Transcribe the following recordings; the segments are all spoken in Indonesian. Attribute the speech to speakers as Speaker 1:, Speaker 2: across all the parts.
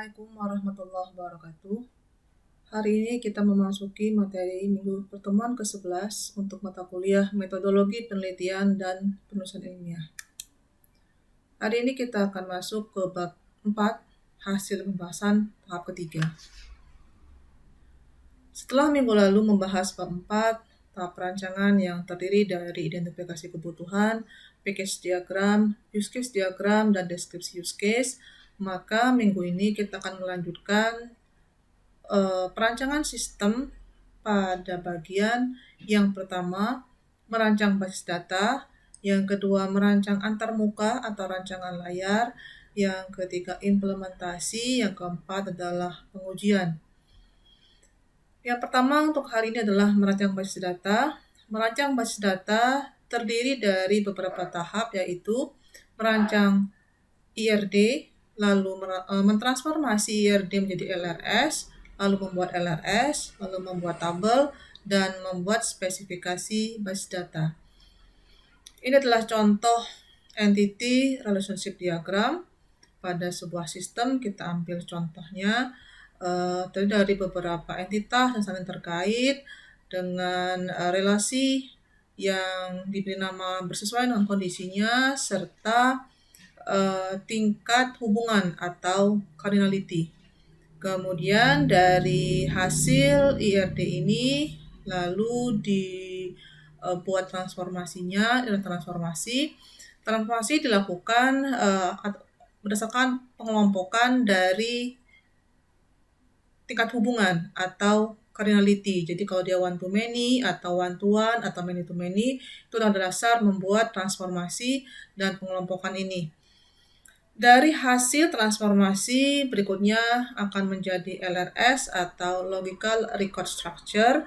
Speaker 1: Assalamualaikum warahmatullahi wabarakatuh. Hari ini kita memasuki materi minggu pertemuan ke-11 untuk mata kuliah Metodologi Penelitian dan Penulisan Ilmiah. Hari ini kita akan masuk ke bab 4, hasil pembahasan tahap ketiga. Setelah minggu lalu membahas bab 4, tahap perancangan yang terdiri dari identifikasi kebutuhan, package diagram, use case diagram, dan deskripsi use case, maka minggu ini kita akan melanjutkan perancangan sistem pada bagian yang pertama merancang basis data, yang kedua merancang antarmuka atau rancangan layar, yang ketiga implementasi, yang keempat adalah pengujian. Yang pertama untuk hari ini adalah merancang basis data. Merancang basis data terdiri dari beberapa tahap, yaitu merancang IRD, lalu mentransformasi IRD menjadi LRS, lalu membuat LRS, lalu membuat tabel, dan membuat spesifikasi basis data. Ini adalah contoh entity relationship diagram. Pada sebuah sistem kita ambil contohnya terdiri dari beberapa entitas yang saling terkait dengan relasi yang diberi nama bersesuaian dengan kondisinya serta tingkat hubungan atau cardinality. Kemudian dari hasil IRD ini lalu dibuat transformasinya. Dalam transformasi dilakukan berdasarkan pengelompokan dari tingkat hubungan atau cardinality. Jadi kalau dia one to many atau one to one atau many to many, itu adalah dasar membuat transformasi dan pengelompokan ini. Dari hasil transformasi berikutnya akan menjadi LRS atau Logical Record Structure.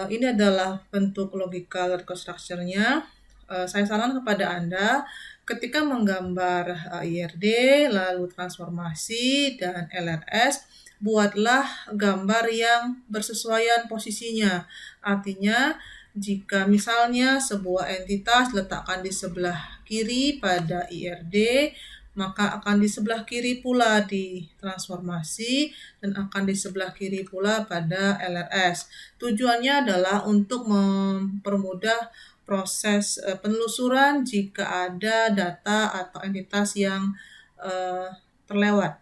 Speaker 1: Ini adalah bentuk Logical Record Structure-nya. Saya sarankan kepada Anda ketika menggambar IRD, lalu transformasi dan LRS, buatlah gambar yang bersesuaian posisinya. Artinya, jika misalnya sebuah entitas letakkan di sebelah kiri pada IRD, maka akan di sebelah kiri pula di transformasi dan akan di sebelah kiri pula pada LRS. Tujuannya adalah untuk mempermudah proses penelusuran jika ada data atau entitas yang terlewat.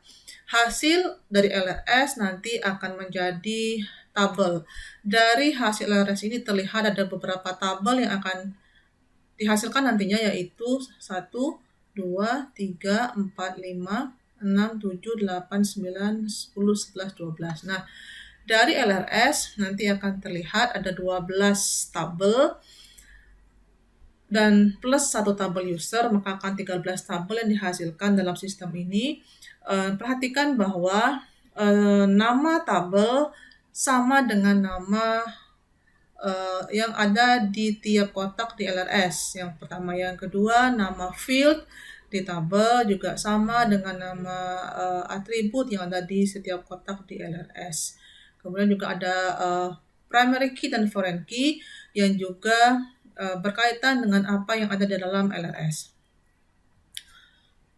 Speaker 1: Hasil dari LRS nanti akan menjadi tabel. Dari hasil LRS ini terlihat ada beberapa tabel yang akan dihasilkan nantinya, yaitu 1, 2, 3, 4, 5, 6, 7, 8, 9, 10, 11, 12. Nah, dari LRS nanti akan terlihat ada 12 tabel dan plus 1 tabel user, maka akan 13 tabel yang dihasilkan dalam sistem ini. Perhatikan bahwa nama tabel sama dengan nama yang ada di tiap kotak di LRS. Yang pertama, yang kedua, nama field di tabel juga sama dengan nama atribut yang ada di setiap kotak di LRS. Kemudian juga ada primary key dan foreign key yang juga berkaitan dengan apa yang ada di dalam LRS.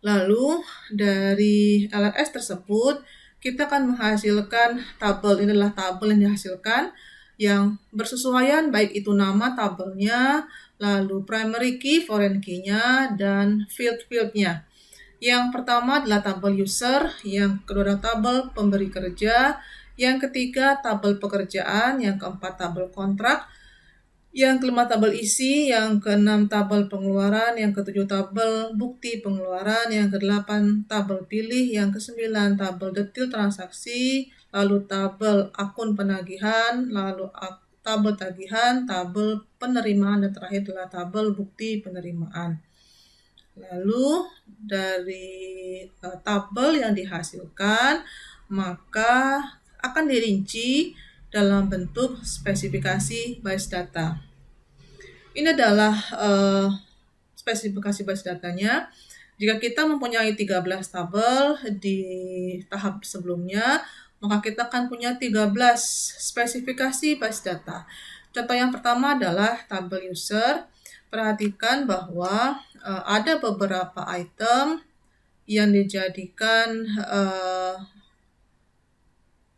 Speaker 1: Lalu dari LRS tersebut kita akan menghasilkan tabel. Ini adalah tabel yang dihasilkan yang bersesuaian, baik itu nama tabelnya, lalu primary key, foreign key-nya, dan field-nya. Yang pertama adalah tabel user, yang kedua adalah tabel pemberi kerja, yang ketiga tabel pekerjaan, yang keempat tabel kontrak, yang kelima tabel isi, yang keenam tabel pengeluaran, yang ketujuh tabel bukti pengeluaran, yang kedelapan tabel pilih, yang kesembilan tabel detail transaksi, lalu tabel akun penagihan, lalu tabel tagihan, tabel penerimaan, dan terakhir adalah tabel bukti penerimaan. Lalu dari tabel yang dihasilkan maka akan dirinci dalam bentuk spesifikasi basis data. Ini adalah spesifikasi basis datanya. Jika kita mempunyai 13 tabel di tahap sebelumnya, maka kita akan punya 13 spesifikasi basis data. Contoh yang pertama adalah tabel user. Perhatikan bahwa ada beberapa item yang dijadikan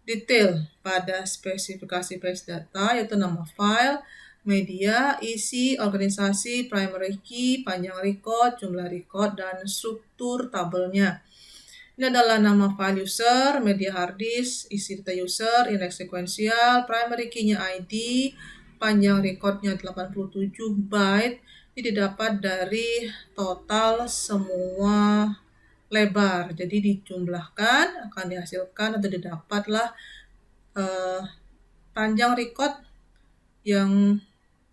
Speaker 1: detail pada spesifikasi base data, yaitu nama file, media, isi, organisasi, primary key, panjang record, jumlah record, dan struktur tabelnya. Ini adalah nama file user, media hard disk, isi data user, index sekuensial, primary key-nya ID, panjang recordnya 87 byte. Ini didapat dari total semua lebar. Jadi dijumlahkan akan dihasilkan atau didapatlah panjang record yang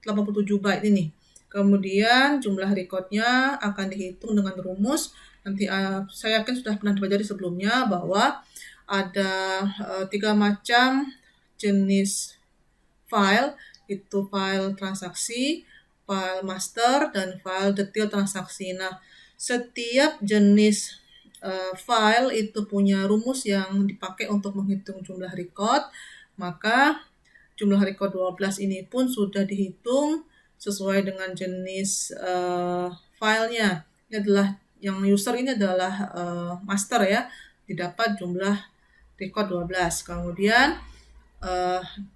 Speaker 1: 87 byte ini. Kemudian jumlah recordnya akan dihitung dengan rumus. Nanti saya yakin sudah pernah dipelajari sebelumnya bahwa ada 3 macam jenis file, itu file transaksi, file master, dan file detail transaksi. Nah, setiap jenis file itu punya rumus yang dipakai untuk menghitung jumlah record, maka jumlah record 12 ini pun sudah dihitung sesuai dengan jenis filenya. Ini adalah yang user ini adalah master ya, didapat jumlah record 12. Kemudian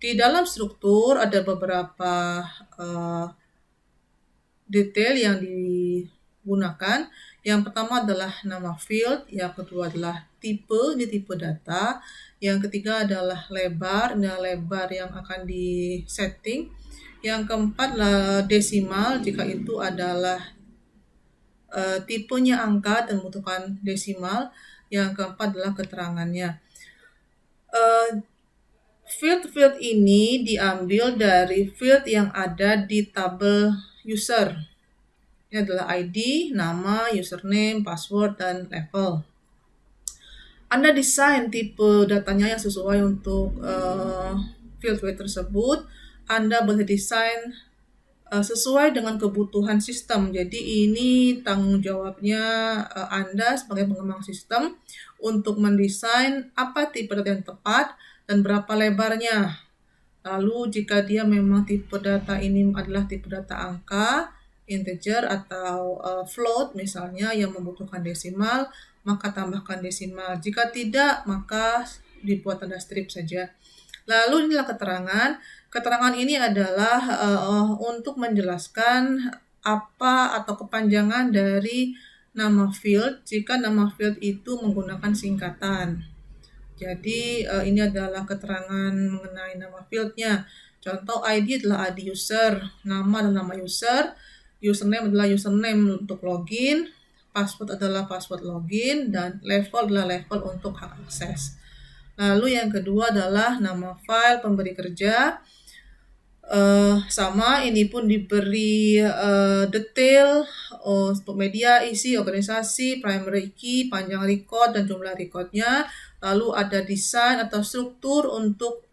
Speaker 1: di dalam struktur ada beberapa detail yang digunakan. Yang pertama adalah nama field, yang kedua adalah tipe, ini tipe data. Yang ketiga adalah lebar, ini lebar yang akan disetting. Yang keempat adalah desimal, jika itu adalah tipenya angka dan membutuhkan desimal. Yang keempat adalah keterangannya. Field-field ini diambil dari field yang ada di tabel user. Ini adalah ID, nama, username, password, dan level. Anda desain tipe datanya yang sesuai untuk field-field tersebut. Anda boleh desain sesuai dengan kebutuhan sistem. Jadi ini tanggung jawabnya Anda sebagai pengembang sistem untuk mendesain apa tipe data yang tepat dan berapa lebarnya. Lalu jika dia memang tipe data ini adalah tipe data angka, integer atau float misalnya yang membutuhkan desimal, maka tambahkan desimal. Jika tidak, maka dibuat tanda strip saja. Lalu inilah keterangan. Keterangan ini adalah untuk menjelaskan apa atau kepanjangan dari nama field jika nama field itu menggunakan singkatan. Jadi ini adalah keterangan mengenai nama fieldnya. Contoh ID adalah ID user, nama adalah nama user, username adalah username untuk login, password adalah password login, dan level adalah level untuk hak akses. Lalu yang kedua adalah nama file pemberi kerja. Sama, ini pun diberi detail untuk media, isi, organisasi, primary key, panjang record, dan jumlah recordnya. Lalu ada desain atau struktur untuk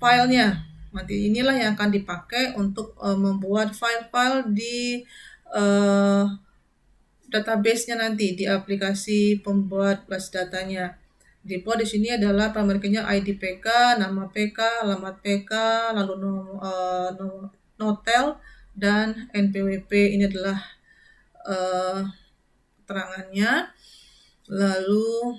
Speaker 1: filenya. Nanti inilah yang akan dipakai untuk membuat file-file di database-nya nanti, di aplikasi pembuat base datanya. Dibuat di sini adalah primary key-nya ID PK, nama PK, alamat PK, lalu notel, dan NPWP. Ini adalah keterangannya. Lalu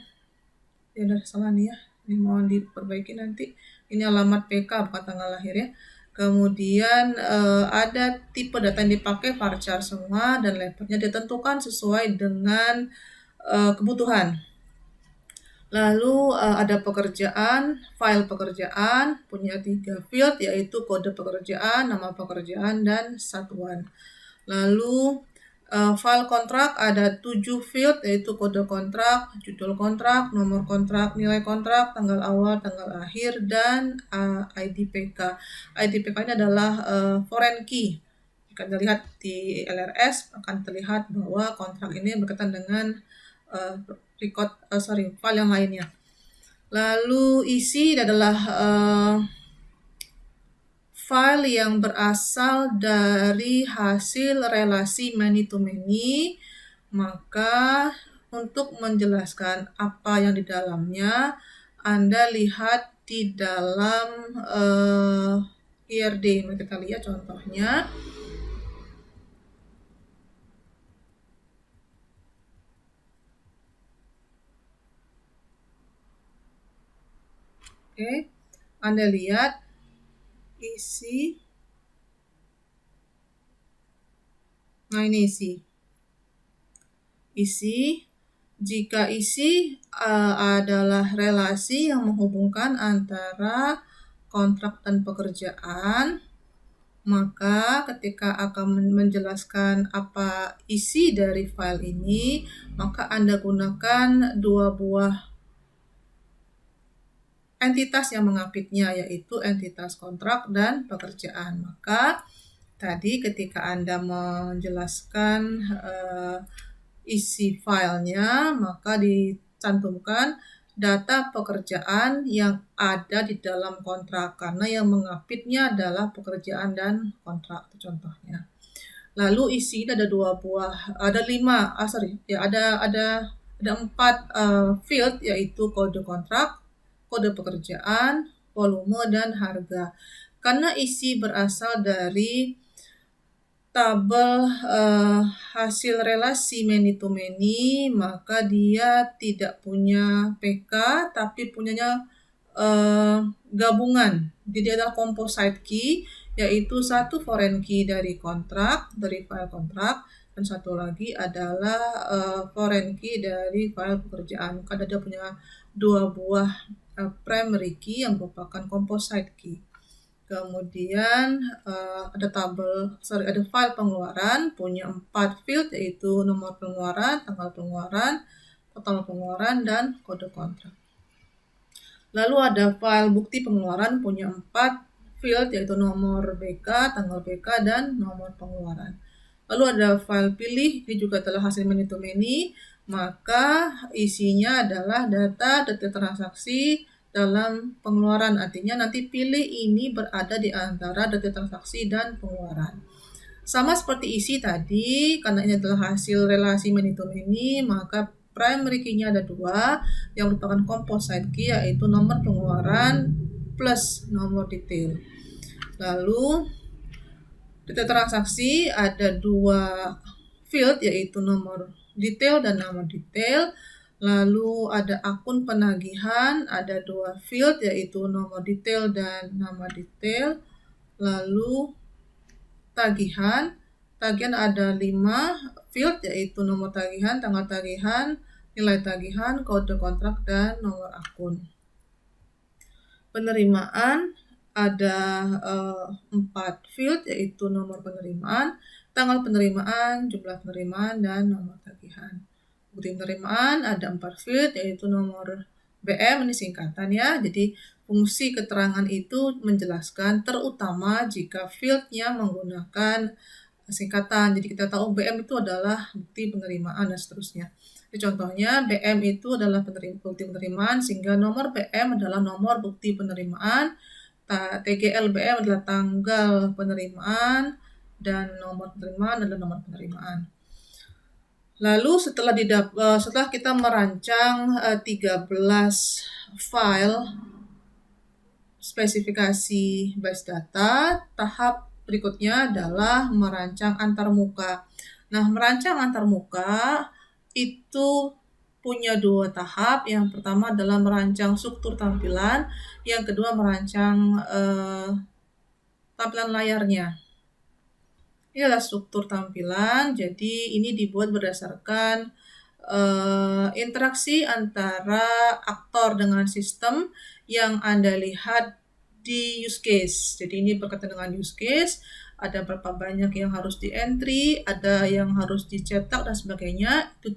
Speaker 1: ya udah salah nih ya, ini mohon diperbaiki nanti. Ini alamat PK bukan tanggal lahir ya. Kemudian ada tipe data yang dipakai varchar semua dan levelnya ditentukan sesuai dengan kebutuhan. Lalu ada pekerjaan, file pekerjaan, punya 3 field yaitu kode pekerjaan, nama pekerjaan, dan satuan. Lalu file kontrak ada 7 field yaitu kode kontrak, judul kontrak, nomor kontrak, nilai kontrak, tanggal awal, tanggal akhir, dan ID PK. ID PK ini adalah foreign key. Jika Anda lihat di LRS akan terlihat bahwa kontrak ini berkaitan dengan file yang lainnya. Lalu isi adalah file yang berasal dari hasil relasi many to many. Maka untuk menjelaskan apa yang di dalamnya, Anda lihat di dalam IRD. Mari kita lihat contohnya. Oke, Anda lihat isi. Nah, ini isi. Jika isi adalah relasi yang menghubungkan antara kontrak dan pekerjaan, maka ketika akan menjelaskan apa isi dari file ini, maka Anda gunakan dua buah entitas yang mengapitnya, yaitu entitas kontrak dan pekerjaan. Maka tadi ketika Anda menjelaskan isi filenya, maka dicantumkan data pekerjaan yang ada di dalam kontrak, karena yang mengapitnya adalah pekerjaan dan kontrak, itu contohnya. Lalu isi ada ada 4 field, yaitu kode kontrak, kode pekerjaan, volume, dan harga. Karena isi berasal dari tabel hasil relasi many to many, maka dia tidak punya PK, tapi punyanya gabungan. Jadi adalah composite key, yaitu satu foreign key dari kontrak, dari file kontrak, dan satu lagi adalah foreign key dari file pekerjaan. Maka dia punya dua buah primary key yang merupakan composite key. Kemudian ada file pengeluaran, punya 4 field, yaitu nomor pengeluaran, tanggal pengeluaran, total pengeluaran, dan kode kontrak. Lalu ada file bukti pengeluaran, punya 4 field, yaitu nomor BK, tanggal BK, dan nomor pengeluaran. Lalu ada file pilih, ini juga adalah hasil many to many, maka isinya adalah data transaksi dalam pengeluaran. Artinya nanti pilih ini berada di antara data transaksi dan pengeluaran. Sama seperti isi tadi, karena ini adalah hasil relasi many to many, maka primary key-nya ada 2, yang merupakan composite key, yaitu nomor pengeluaran plus nomor detail. Lalu data transaksi ada 2 field, yaitu nomor detail dan nomor detail. Lalu ada akun penagihan, ada 2 field, yaitu nomor detail dan nama detail. Lalu tagihan ada 5 field, yaitu nomor tagihan, tanggal tagihan, nilai tagihan, kode kontrak, dan nomor akun. Penerimaan ada 4 field, yaitu nomor penerimaan, tanggal penerimaan, jumlah penerimaan, dan nomor tagihan. Bukti penerimaan ada 4 field, yaitu nomor BM, ini singkatan ya. Jadi fungsi keterangan itu menjelaskan terutama jika fieldnya menggunakan singkatan. Jadi kita tahu BM itu adalah bukti penerimaan dan seterusnya. Jadi contohnya BM itu adalah bukti penerimaan, sehingga nomor BM adalah nomor bukti penerimaan, TGL BM adalah tanggal penerimaan, dan nomor penerimaan adalah nomor penerimaan. Lalu setelah kita merancang 13 file spesifikasi base data, tahap berikutnya adalah merancang antarmuka. Nah, merancang antarmuka itu punya 2 tahap. Yang pertama adalah merancang struktur tampilan, yang kedua merancang tampilan layarnya. Ini adalah struktur tampilan, jadi ini dibuat berdasarkan interaksi antara aktor dengan sistem yang Anda lihat di use case. Jadi ini berkaitan dengan use case, ada berapa banyak yang harus di entry, ada yang harus dicetak, dan sebagainya. Itu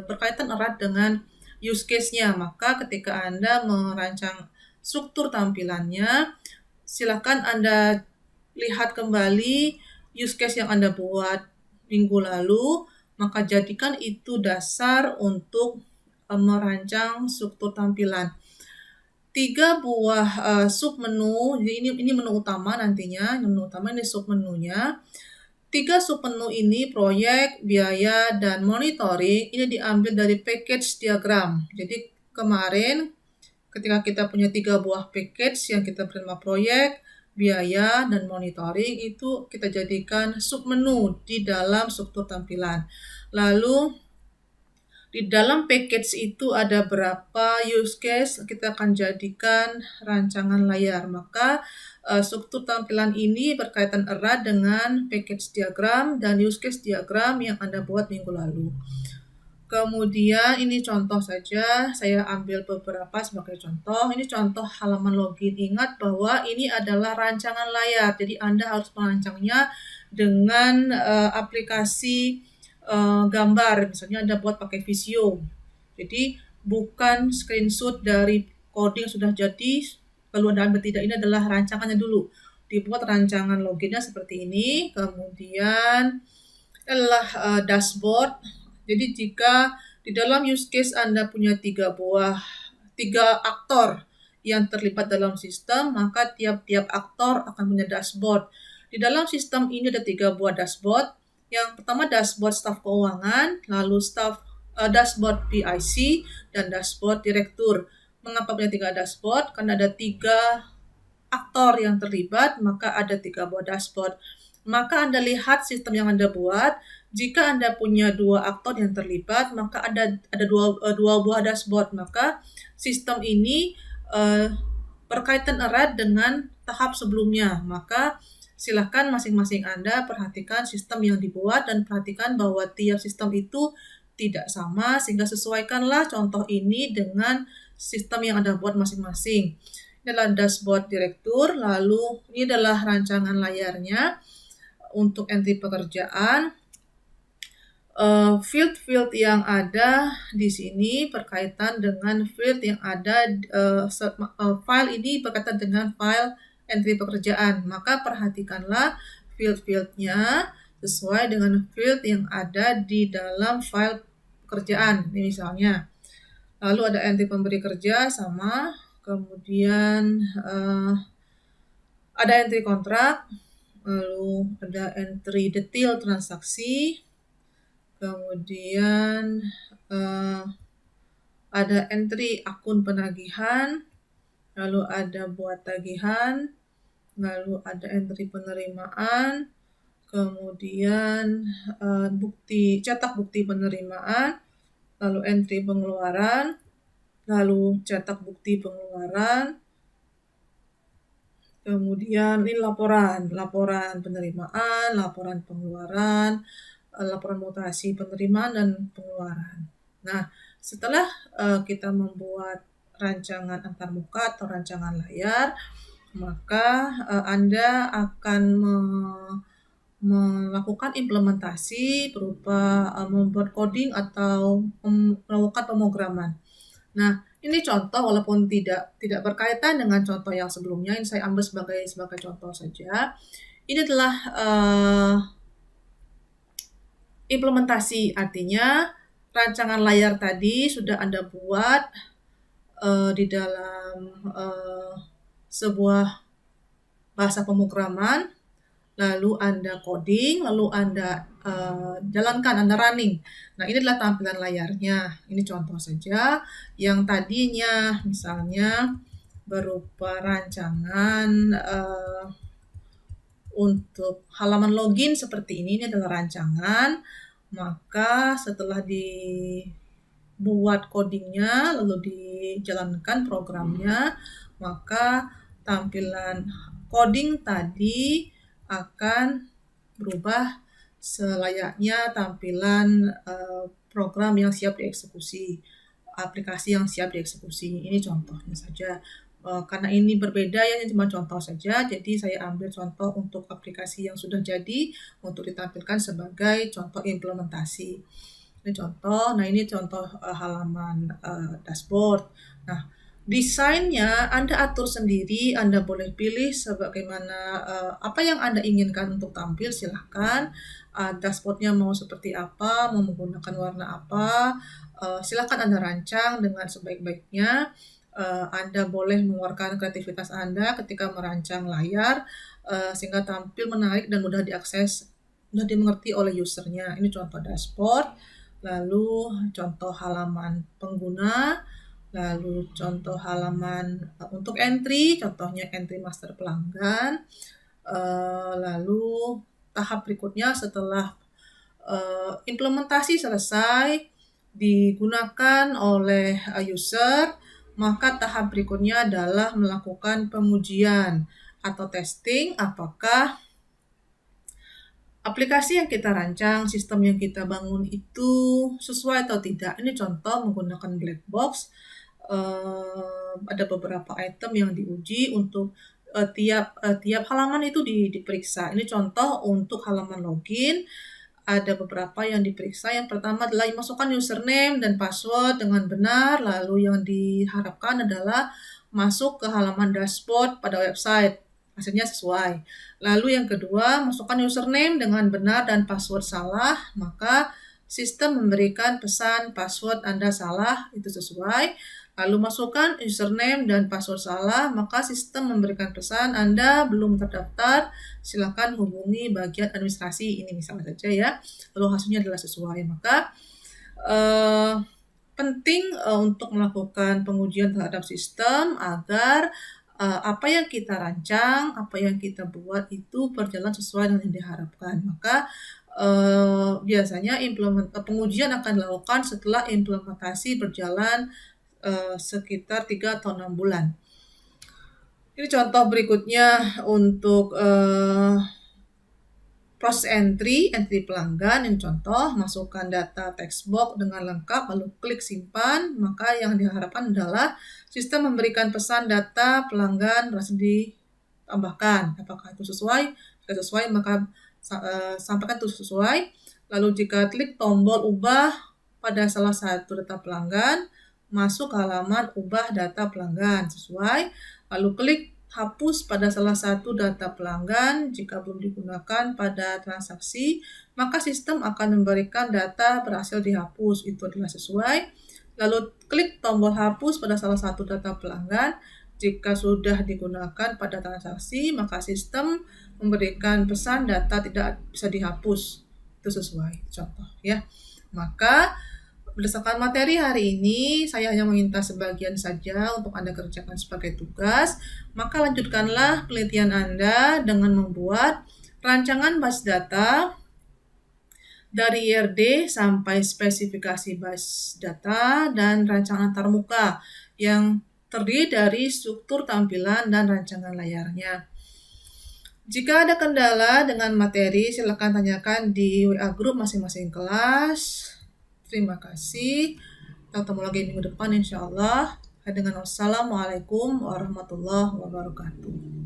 Speaker 1: berkaitan erat dengan use case-nya. Maka ketika Anda merancang struktur tampilannya, silakan Anda lihat kembali use case yang Anda buat minggu lalu, maka jadikan itu dasar untuk merancang struktur tampilan. 3 buah submenu, jadi ini menu utama nantinya, menu utama ini submenunya. 3 submenu ini proyek, biaya, dan monitoring, ini diambil dari package diagram. Jadi kemarin ketika kita punya 3 buah package yang kita bernama proyek, biaya, dan monitoring, itu kita jadikan submenu di dalam struktur tampilan. Lalu Di dalam package itu ada berapa use case, kita akan jadikan rancangan layar. Maka struktur tampilan ini berkaitan erat dengan package diagram dan use case diagram yang Anda buat minggu lalu. Kemudian ini contoh saja, saya ambil beberapa sebagai contoh. Ini contoh halaman login. Ingat bahwa ini adalah rancangan layar, jadi Anda harus merancangnya dengan aplikasi gambar. Misalnya Anda buat pakai Visio. Jadi bukan screenshot dari coding yang sudah jadi, lalu Anda ambil, tidak. Ini adalah rancangannya dulu. Dibuat rancangan loginnya seperti ini. Kemudian adalah dashboard. Jadi jika di dalam use case Anda punya tiga aktor yang terlibat dalam sistem, maka tiap-tiap aktor akan punya dashboard. Di dalam sistem ini ada 3 buah dashboard. Yang pertama dashboard staf keuangan, lalu dashboard PIC, dan dashboard direktur. Mengapa punya 3 dashboard? Karena ada 3 aktor yang terlibat, maka ada 3 buah dashboard. Maka Anda lihat sistem yang Anda buat, jika Anda punya 2 aktor yang terlibat, maka ada dua buah dashboard. Maka sistem ini berkaitan erat dengan tahap sebelumnya. Maka silahkan masing-masing Anda perhatikan sistem yang dibuat dan perhatikan bahwa tiap sistem itu tidak sama, sehingga sesuaikanlah contoh ini dengan sistem yang Anda buat masing-masing. Ini adalah dashboard direktur, lalu ini adalah rancangan layarnya untuk entry pekerjaan. Field-field yang ada di sini berkaitan dengan field yang ada, file ini berkaitan dengan file entry pekerjaan. Maka perhatikanlah field-fieldnya sesuai dengan field yang ada di dalam file pekerjaan. Ini misalnya. Lalu ada entry pemberi kerja sama, kemudian ada entry kontrak, lalu ada entry detail transaksi, kemudian ada entry akun penagihan, lalu ada buat tagihan, lalu ada entry penerimaan, kemudian cetak bukti penerimaan, lalu entry pengeluaran, lalu cetak bukti pengeluaran, kemudian ini laporan penerimaan, laporan pengeluaran, laporan mutasi penerimaan dan pengeluaran. Nah, setelah kita membuat rancangan antarmuka atau rancangan layar, maka Anda akan melakukan implementasi berupa membuat coding atau melakukan pemrograman. Nah, ini contoh walaupun tidak berkaitan dengan contoh yang sebelumnya, ini saya ambil sebagai contoh saja. Ini adalah implementasi, artinya rancangan layar tadi sudah Anda buat di dalam sebuah bahasa pemrograman, lalu Anda coding, lalu Anda jalankan, Anda running. Nah, ini adalah tampilan layarnya. Ini contoh saja yang tadinya misalnya berupa rancangan untuk halaman login seperti ini adalah rancangan. Maka setelah dibuat codingnya, lalu dijalankan programnya, maka tampilan coding tadi akan berubah selayaknya tampilan program yang siap dieksekusi, aplikasi yang siap dieksekusi. Ini contohnya saja. Karena ini berbeda ya, ini cuma contoh saja, jadi saya ambil contoh untuk aplikasi yang sudah jadi untuk ditampilkan sebagai contoh implementasi. Ini contoh, nah ini contoh halaman dashboard. Nah, desainnya Anda atur sendiri, Anda boleh pilih sebagaimana apa yang Anda inginkan untuk tampil, silahkan. Dashboardnya mau seperti apa, mau menggunakan warna apa, silahkan Anda rancang dengan sebaik-baiknya. Anda boleh mengeluarkan kreativitas Anda ketika merancang layar sehingga tampil menarik dan mudah diakses, mudah dimengerti oleh usernya. Ini contoh dashboard, lalu contoh halaman pengguna, lalu contoh halaman untuk entry, contohnya entry master pelanggan. Lalu tahap berikutnya setelah implementasi selesai, digunakan oleh user, maka tahap berikutnya adalah melakukan pengujian atau testing apakah aplikasi yang kita rancang, sistem yang kita bangun itu sesuai atau tidak. Ini contoh menggunakan black box. Ada beberapa item yang diuji untuk tiap halaman itu diperiksa. Ini contoh untuk halaman login. Ada beberapa yang diperiksa. Yang pertama adalah masukkan username dan password dengan benar. Lalu yang diharapkan adalah masuk ke halaman dashboard pada website. Hasilnya sesuai. Lalu yang kedua, masukkan username dengan benar dan password salah, maka sistem memberikan pesan password Anda salah, itu sesuai. Lalu masukkan username dan password salah, maka sistem memberikan pesan Anda belum terdaftar, silakan hubungi bagian administrasi, ini misalnya saja ya. Lalu hasilnya adalah sesuai, maka penting untuk melakukan pengujian terhadap sistem agar apa yang kita rancang, apa yang kita buat itu berjalan sesuai dengan yang diharapkan. Maka biasanya pengujian akan dilakukan setelah implementasi berjalan sekitar 3 atau 6 bulan. Ini contoh berikutnya untuk proses entry pelanggan. Yang contoh, masukkan data text box dengan lengkap, lalu klik simpan, maka yang diharapkan adalah sistem memberikan pesan data pelanggan berhasil ditambahkan. Apakah itu sesuai? Jika sesuai, maka sampaikan itu sesuai. Lalu jika klik tombol ubah pada salah satu data pelanggan, masuk ke halaman ubah data pelanggan sesuai. Lalu klik hapus pada salah satu data pelanggan jika belum digunakan pada transaksi, maka sistem akan memberikan data berhasil dihapus, itu adalah sesuai. Lalu klik tombol hapus pada salah satu data pelanggan jika sudah digunakan pada transaksi, maka sistem memberikan pesan data tidak bisa dihapus, itu sesuai, contoh ya. Maka berdasarkan materi hari ini, saya hanya meminta sebagian saja untuk Anda kerjakan sebagai tugas. Maka lanjutkanlah penelitian Anda dengan membuat rancangan basis data dari IRD sampai spesifikasi basis data dan rancangan antarmuka yang terdiri dari struktur tampilan dan rancangan layarnya. Jika ada kendala dengan materi, silakan tanyakan di WA group masing-masing kelas. Terima kasih. Kita ketemu lagi minggu depan insya Allah. Dengan wassalamualaikum warahmatullahi wabarakatuh.